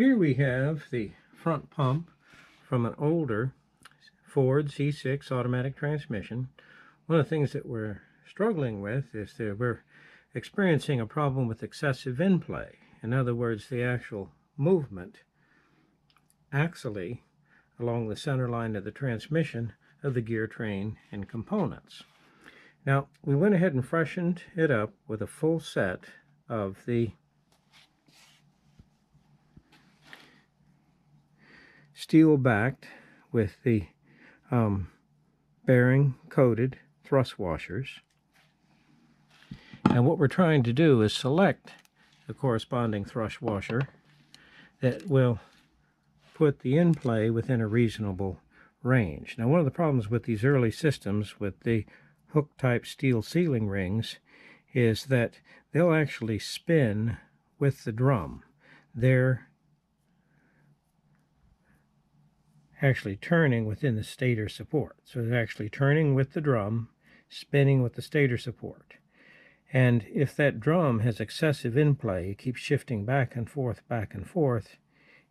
Here we have the front pump from an older Ford C6 automatic transmission. One of the things that we're struggling with is that we're experiencing a problem with excessive in-play. In other words, the actual movement axially along the center line of the transmission of the gear train and components. Now, we went ahead and freshened it up with a full set of the steel backed with the bearing coated thrust washers. And what we're trying to do is select the corresponding thrust washer that will put the in-play within a reasonable range. Now, one of the problems with these early systems with the hook type steel sealing rings is that they'll actually spin with the drum. They're actually turning within the stator support. So they're actually turning with the drum, spinning with the stator support. And if that drum has excessive in-play, it keeps shifting back and forth,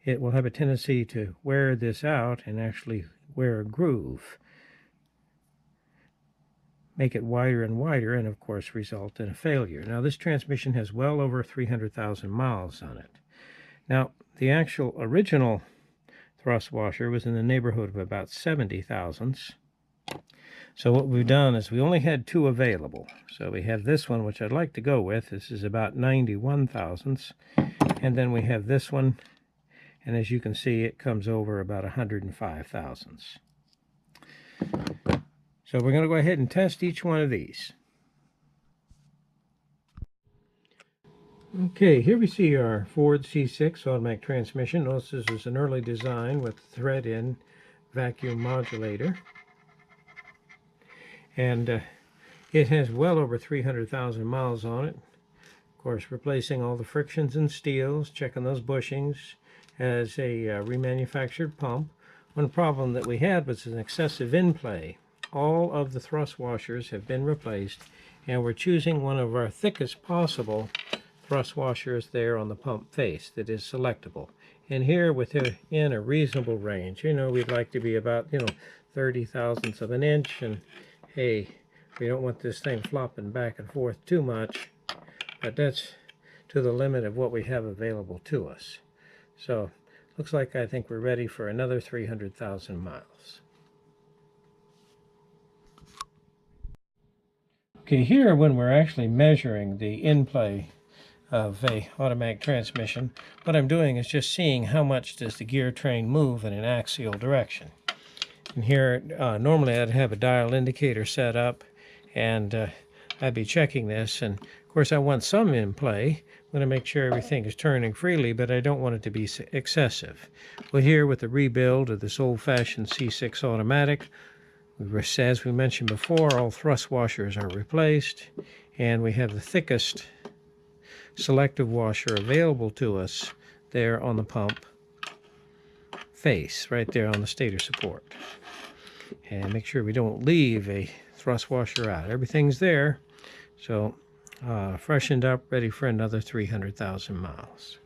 it will have a tendency to wear this out and actually wear a groove, make it wider and wider, and of course result in a failure. Now, this transmission has well over 300,000 miles on it. Now, the actual original thrust washer was in the neighborhood of about 70 thousandths. So what we've done is we only had two available. So we have this one, which I'd like to go with. This is about 91 thousandths. And then we have this one, and as you can see, it comes over about 105 thousandths. So we're going to go ahead and test each one of these. Okay, here we see our Ford C6 automatic transmission. Notice this is an early design with thread-in vacuum modulator. And it has well over 300,000 miles on it. Of course, replacing all the frictions and steels, checking those bushings as a remanufactured pump. One problem that we had was an excessive in-play. All of the thrust washers have been replaced, and we're choosing one of our thickest possible thrust washers there on the pump face that is selectable. And here, within a reasonable range, we'd like to be about 30 thousandths of an inch, and hey, we don't want this thing flopping back and forth too much, but that's to the limit of what we have available to us. So looks like I think we're ready for another 300,000 miles. Okay, here when we're actually measuring the in-play of a automatic transmission, what I'm doing is just seeing how much does the gear train move in an axial direction. And here, normally I'd have a dial indicator set up, and I'd be checking this, and of course I want some in play. I'm going to make sure everything is turning freely, but I don't want it to be excessive. Well, here with the rebuild of this old-fashioned C6 automatic, as we mentioned before, all thrust washers are replaced, and we have the thickest selective washer available to us there on the pump face, right there on the stator support. And make sure we don't leave a thrust washer out. Everything's there, so freshened up, ready for another 300,000 miles.